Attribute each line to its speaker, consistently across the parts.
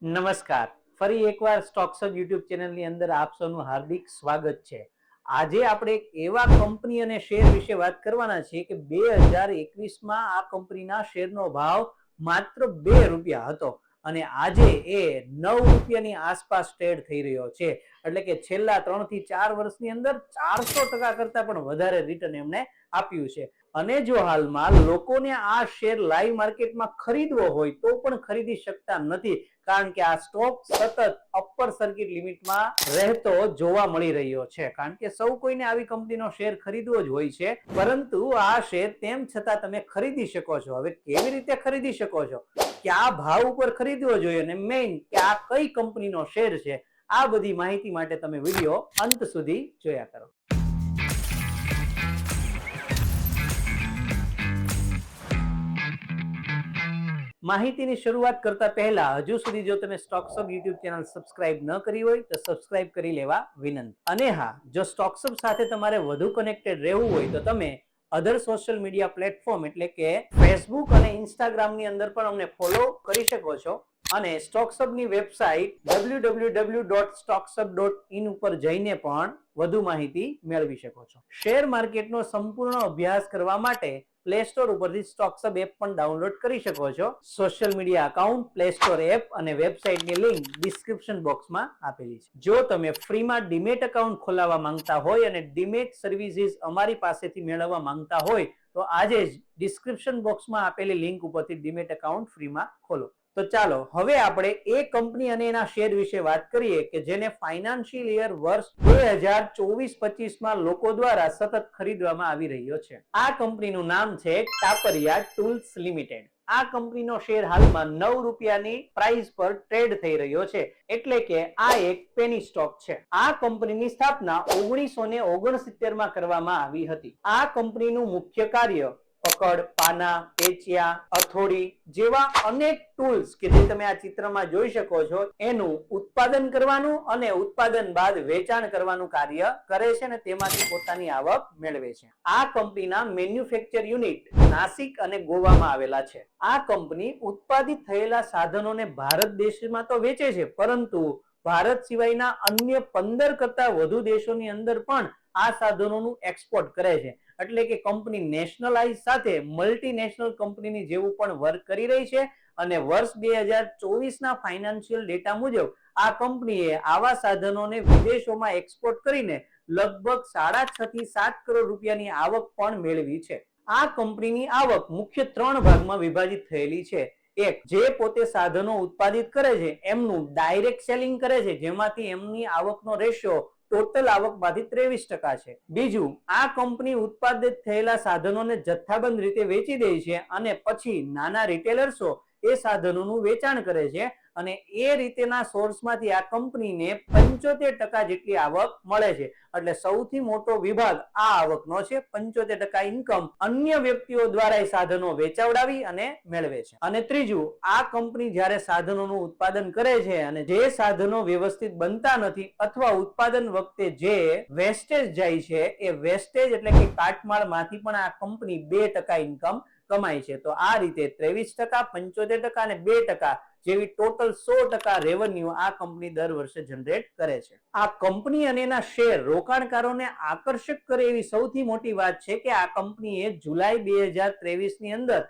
Speaker 1: નમસ્કાર. ફરી એકવાર સ્ટોક્સ ઓફ યુટ્યુબ ચેનલની અંદર આપ સૌનું હાર્દિક સ્વાગત છે. આજે આપણે એક એવા કંપની અને શેર વિશે વાત કરવાના છીએ કે 2021માં આ કંપનીના શેરનો ભાવ માત્ર ₹2 હતો અને આજે એ ₹9ની આસપાસ ટ્રેડ થઈ રહ્યો છે. એટલે કે છેલ્લા 3 થી 4 વર્ષની અંદર 400% કરતા પણ વધારે રિટર્ન એમને આપ્યું છે. અને જો હાલમાં લોકોને આ શેર લાઈવ માર્કેટમાં ખરીદવો હોય તો પણ ખરીદી શકતા નથી, કારણ કે આ સ્ટોક સતત અપર સર્કિટ લિમિટમાં રહેતો જોવા મળી રહ્યો છે. કારણ કે સૌ કોઈને આવી કંપનીનો શેર ખરીદવો જ હોય છે, પરંતુ આ શેર તેમ છતાં તમે ખરીદી શકો છો. હવે કેવી રીતે ખરીદી શકો છો, કયા ભાવ ઉપર ખરીદવો જોઈએ અને મેઇન કે આ કઈ કંપનીનો શેર છે, આ બધી માહિતી માટે તમે વિડીયો અંત સુધી જોયા કરો. માહિતીની શરૂઆત કરતા પહેલા હજુ સુધી જો તમે stocks of YouTube channel subscribe ન કરી હોય તો સબસ્ક્રાઇબ કરી લેવા વિનંતી. અને હા, જો સ્ટોક્સ ઓફ સાથે તમારે વધુ કનેક્ટેડ રહેવું હોય તો તમે અધર સોશિયલ મીડિયા પ્લેટફોર્મ એટલે કે ફેસબુક અને ઇન્સ્ટાગ્રામની અંદર પણ અમને ફોલો કરી શકો છો. અને સ્ટોક્સઅપની વેબસાઇટ www.stocksup.in ઉપર જઈને પણ વધુ માહિતી મેળવી શકો છો. શેર માર્કેટનો સંપૂર્ણ અભ્યાસ કરવા માટે પ્લે સ્ટોર ઉપરથી સ્ટોક્સઅપ એપ પણ ડાઉનલોડ કરી શકો છો. Social media account, play store app અને વેબસાઇટની લિંક ડિસ્ક્રિપ્શન બોક્સમાં આપેલી છે. જો તમે ફ્રીમાં ડીમેટ અકાઉન્ટ ખોલાવવા માંગતા હોય અને ડીમેટ સર્વિસીસ અમારી પાસેથી મેળવવા માંગતા હોય તો આજે જ ડિસ્ક્રિપ્શન બોક્સમાં આપેલી લિંક ઉપરથી ડીમેટ અકાઉન્ટ ફ્રીમાં ખોલો. તો ચાલો હવે આપણે એ કંપની અને એના શેર વિશે વાત કરીએ કે જેને ફાઇનાન્શિયલ યર વર્ષ 2024-25માં લોકો દ્વારા સતત ખરીદવામાં આવી રહ્યો છે. આ કંપનીનું નામ છે ટાપરિયા ટૂલ્સ લિમિટેડ. આ કંપનીનો શેર હાલમાં ₹9ની પ્રાઇસ પર ટ્રેડ થઈ રહ્યો છે, એટલે કે આ એક પેની સ્ટોક છે. આ કંપનીની સ્થાપના 1969માં કરવામાં આવી હતી. આ કંપનીનું મુખ્ય કાર્ય પકડ, પાના, પેચિયા, હથોડી જેવા અનેક ટૂલ્સ કે જે તમે આ ચિત્રમાં જોઈ શકો છો એનું ઉત્પાદન કરવાનું અને ઉત્પાદન બાદ વેચાણ કરવાનું કાર્ય કરે છે અને તેમાંથી પોતાની આવક મેળવે છે. આ કંપનીના મેન્યુફેક્ચર યુનિટ નાસિક અને ગોવામાં આવેલા છે. આ કંપની ઉત્પાદિત થયેલા સાધનોને ભારત દેશમાં તો વેચે છે, પરંતુ ભારત સિવાયના અન્ય 15 કરતા વધુ દેશોની અંદર પણ આ સાધનોનું એક્સપોર્ટ કરે છે. એટલે કે કંપની નેશનલાઇઝ સાથે મલ્ટીનેશનલ કંપનીની જેવું પણ વર્ક કરી રહી છે. અને વર્ષ 2024ના ફાઇનાન્શિયલ ડેટા મુજબ આ કંપનીએ આવા સાધનોને વિદેશોમાં એક્સપોર્ટ કરીને લગભગ 6.5 થી 7 કરોડ રૂપિયાની આવક પણ મેળવી છે. આ કંપનીની આવક મુખ્ય 3 ભાગમાં વિભાજિત થયેલી છે. એક, જે પોતે સાધનો ઉત્પાદિત કરે છે એમનું ડાયરેક્ટ સેલિંગ કરે છે, જેમાંથી એમની આવકનો રેશિયો ટોટલ આવકમાંથી 23% છે. બીજું, આ કંપની ઉત્પાદિત થયેલા સાધનોને જથ્થાબંધ રીતે વેચી દે છે અને પછી નાના રિટેલર્સો એ સાધનોનું વેચાણ કરે છે અને એ રીતેના સોર્સમાંથી આ કંપનીને 75% જેટલી આવક મળે છે. એટલે સૌથી મોટો વિભાગ આ આવકનો છે. 75% ઇન્કમ અન્ય વ્યક્તિઓ દ્વારા એ સાધનો વેચાવડાવી અને મેળવે છે. અને ત્રીજું, આ કંપની જ્યારે સાધનોનું ઉત્પાદન કરે છે અને જે સાધનો વ્યવસ્થિત બનતા નથી અથવા ઉત્પાદન વખતે જે વેસ્ટેજ જાય છે એ વેસ્ટેજ એટલે કે કાટમાળમાંથી પણ આ કંપની 2% ઇન્કમ કમાય છે. તો આ રીતે 23%, 75% અને 2% જેવી ટોટલ 100% રેવન્યુ આ કંપની દર વર્ષે જનરેટ કરે છે. આ કંપની અને એના શેર રોકાણકારોને આકર્ષક કરે એવી સૌથી મોટી વાત છે કે આ કંપનીએ જુલાઈ 2023ની અંદર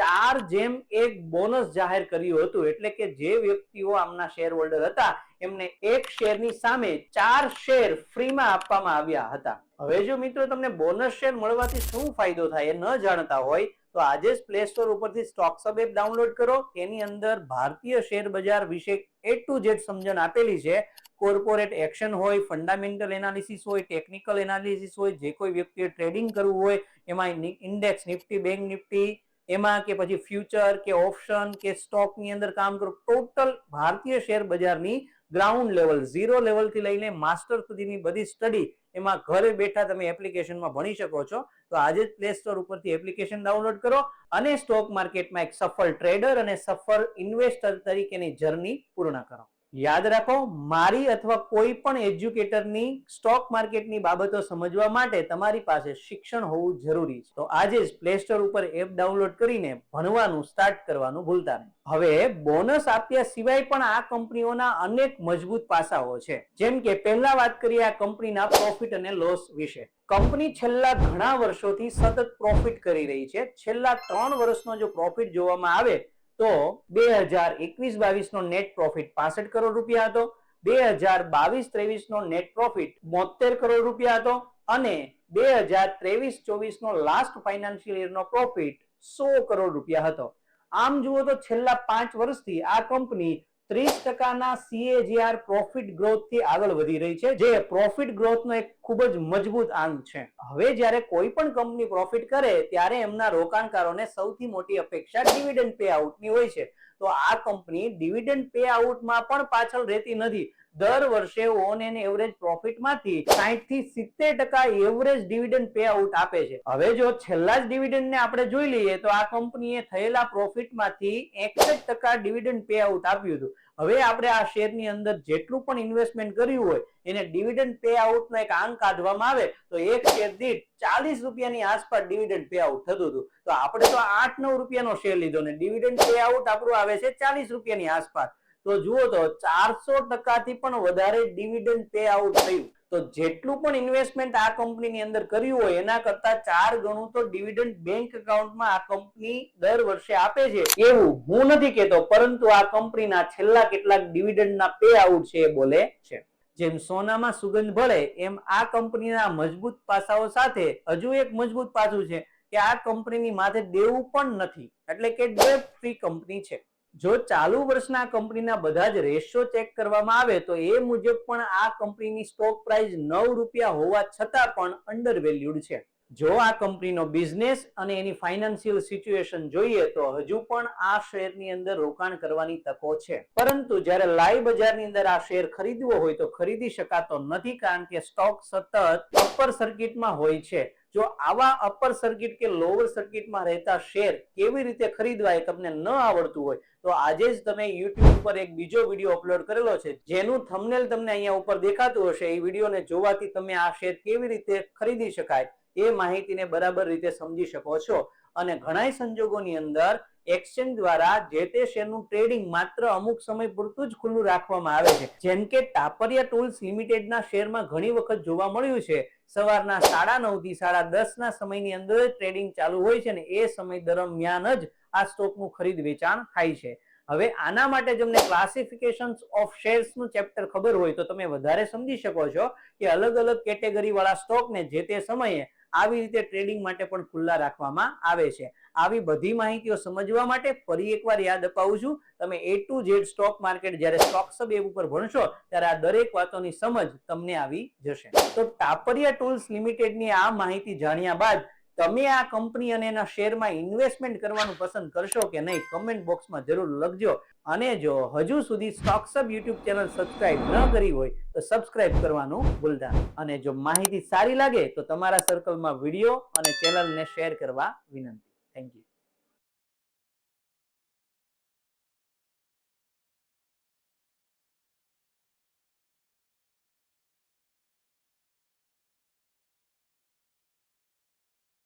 Speaker 1: 4:1 બોનસ જાહેર કર્યું હતું. એટલે કે જે વ્યક્તિઓ આમના શેર હોલ્ડર હતા એમને એક શેરની સામે 4 શેર ફ્રીમાં આપવામાં આવ્યા હતા. હવે જો મિત્રો તમને બોનસ શેર મળવાથી શું ફાયદો થાય એ ન જાણતા હોય તો આજે જ પ્લે સ્ટોર ઉપરથી સ્ટોક્સઅપ એપ ડાઉનલોડ કરો. તેની અંદર ભારતીય શેર બજાર વિશે A to Z સમજણ આપેલી છે. કોર્પોરેટ એક્શન હોય, ફંડામેન્ટલ એનાલિસિસ હોય, ટેકનિકલ એનાલિસિસ હોય, જે કોઈ વ્યક્તિએ ટ્રેડિંગ કરવું હોય એમાં ઇન્ડેક્સ નિફ્ટી, બેંક નિફ્ટી એમાં કે પછી ફ્યુચર કે ઓપ્શન કે સ્ટોકની અંદર કામ કરો. ટોટલ ભારતીય શેર બજારની ગ્રાઉન્ડ લેવલ, 0 લેવલથી લઈને માસ્ટર સુધીની બધી સ્ટડી એમાં ઘરે બેઠા તમે એપ્લિકેશનમાં ભણી શકો છો. તો આજે જ પ્લે સ્ટોર ઉપરથી એપ્લિકેશન ડાઉનલોડ કરો અને સ્ટોક માર્કેટમાં એક સફળ ટ્રેડર અને સફળ ઇન્વેસ્ટર તરીકેની જર્ની પૂર્ણ કરો. યાદ રાખો, મારી અથવા કોઈ પણ એજ્યુકેટરની સ્ટોક માર્કેટની બાબતો સમજવા માટે તમારી પાસે શિક્ષણ હોવું જરૂરી છે. તો આજે જ પ્લે સ્ટોર ઉપર એપ ડાઉનલોડ કરીને ભણવાનું સ્ટાર્ટ કરવાનું ભૂલતા નહીં. હવે બોનસ આપ્યા સિવાય પણ આ કંપનીઓના અનેક મજબૂત પાસાઓ છે. જેમ કે પહેલા વાત કરીએ આ કંપનીના પ્રોફિટ અને લોસ વિશે. કંપની છેલ્લા ઘણા વર્ષોથી સતત પ્રોફિટ કરી રહી છે. છેલ્લા 3 વર્ષનો જો પ્રોફિટ જોવામાં આવે તો 2021-22 નો નેટ પ્રોફિટ 65 કરોડ રૂપિયા હતો, 2022-23 નો નેટ પ્રોફિટ 72 કરોડ રૂપિયા હતો અને 2023-24 નો લાસ્ટ ફાઇનાન્શિયલ યર નો પ્રોફિટ 100 કરોડ રૂપિયા હતો. આમ જુઓ તો છેલ્લા 5 વર્ષથી આ કંપની 30% CAGR પ્રોફિટ ગ્રોથ થી આગળ વધી રહી છે, જે પ્રોફિટ ગ્રોથનો એક ખૂબ જ મજબૂત આંક છે. હવે જ્યારે કોઈ પણ કંપની પ્રોફિટ કરે ત્યારે એમના રોકાણકારોને સૌથી મોટી અપેક્ષા ડિવિડન્ડ પે આઉટની હોય છે. તો આ કંપની ડિવિડન્ડ પે આઉટમાં પણ પાછળ રહેતી નથી. દર વર્ષે ઓન એન એવરેજ પ્રોફિટમાંથી 60 થી 70% એવરેજ ડિવિડન્ડ પે આઉટ આપે છે. હવે જો છેલ્લા જ ડિવિડન્ડને આપણે જોઈ લઈએ તો આ કંપનીએ થયેલા પ્રોફિટમાંથી 61% ડિવિડન્ડ પે આઉટ આપ્યું હતું. હવે આપણે આ શેરની અંદર જેટલું પણ ઇન્વેસ્ટમેન્ટ કર્યું હોય એને ડિવિડન્ડ પે આઉટનો એક આંક કાઢવામાં આવે તો એક શેર દીઠ 40 રૂપિયાની આસપાસ ડિવિડન્ડ પે આઉટ થતું હતું. તો આપણે તો 8-9 રૂપિયાનો શેર લીધો ને ડિવિડન્ડ પે આઉટ આપણું આવે છે 40 રૂપિયાની આસપાસ. તો જુઓ તો 400% થી પણ વધારે ડિવિડન્ડ પે આઉટ થયું. તો જેટલું પણ ઇન્વેસ્ટમેન્ટ આ કંપનીની અંદર કર્યું હોય એના કરતા 4 ગણું તો ડિવિડન્ડ બેંક એકાઉન્ટમાં આ કંપની દર વર્ષે આપે છે એવું હું નથી કહેતો, પરંતુ આ કંપનીના છેલ્લા કેટલાક ડિવિડન્ડના પે આઉટ છે એ બોલે છે. જેમ સોનામાં સુગંધ ભળે એમ આ કંપનીના મજબૂત પાસાઓ સાથે હજુ એક મજબૂત પાસું છે કે આ કંપનીની માથે દેવું પણ નથી, એટલે કે ડેટ ફ્રી કંપની છે. જો ચાલુ વર્ષના કંપનીના બધા જ રેશિયો ચેક કરવામાં આવે તો એ મુજબ પણ આ કંપનીની સ્ટોક પ્રાઇસ 9 રૂપિયા હોવા છતાં પણ અંડર વેલ્યુડ છે. જો આ કંપનીનો બિઝનેસ અને એની ફાઇનાન્શિયલ સિચ્યુએશન જોઈએ તો હજુ પણ આ શેરની અંદર રોકાણ કરવાની તકો છે. પરંતુ જ્યારે લાઈવ બજારની અંદર આ શેર ખરીદવો હોય તો ખરીદી શકાતો નથી, કારણ કે સ્ટોક સતત અપર સર્કિટમાં હોય છે. જો આવા અપર સર્કિટ કે લોઅર સર્કિટમાં રહેતા શેર કેવી રીતે ખરીદવા એ તમને ન આવડતું હોય તો આજે જ તમે YouTube ઉપર એક બીજો વિડીયો અપલોડ કરેલો છે, જેનું થંબનેલ તમને અહીંયા ઉપર દેખાતું હશે. એ વિડીયોને જોવાથી તમે આ શેર કેવી રીતે ખરીદી શકાય એ માહિતીને બરાબર રીતે સમજી શકો છો. અને ઘણા સંજોગોની અંદર એક્સચેન્જ દ્વારા જે તે શેરનું ટ્રેડિંગ માત્ર અમુક સમય પૂરતું જ ખુલ્લું રાખવામાં આવે છે. જેમ કે ટાપરિયા ટૂલ્સ લિમિટેડના શેરમાં ઘણી વખત જોવા મળ્યું છે સવારના 9:30 થી 10:30 ના સમયની અંદર ટ્રેડિંગ ચાલુ હોય છે ને એ સમય દરમિયાન જ આ સ્ટોકનું ખરીદ વેચાણ થાય છે. હવે આના માટે તમને ક્લાસિફિકેશન્સ ઓફ શેર્સનું ચેપ્ટર ખબર હોય તો તમે વધારે સમજી શકો છો કે અલગ અલગ કેટેગરી વાળા સ્ટોકને જે તે સમયે આવી રીતે ટ્રેડિંગ માટે પણ ખુલ્લા રાખવામાં આવે છે. આવી બધી માહિતીઓ સમજવા માટે ફરી એકવાર યાદ અપાવું છું, તમે A to Z stock market જ્યારે સ્ટોક્સબ એપ ઉપર ભણશો ત્યારે આ દરેક વાતોની સમજ તમને આવી જશે. તો ટાપરિયા ટૂલ્સ લિમિટેડની આ માહિતી જાણ્યા બાદ તમે આ કંપની અને એના શેરમાં ઇન્વેસ્ટમેન્ટ કરવાનું પસંદ કરશો કે નહીં કમેન્ટ બોક્સમાં જરૂર લખજો. અને જો હજુ સુધી સ્ટોક્સબ યુટ્યુબ ચેનલ સબસ્ક્રાઇબ ન કરી હોય તો સબસ્ક્રાઇબ કરવાનું ભૂલતા નહીં. અને જો માહિતી સારી લાગે તો તમારા સર્કલમાં વિડીયો અને ચેનલને શેર કરવા વિનંતી. Thank you.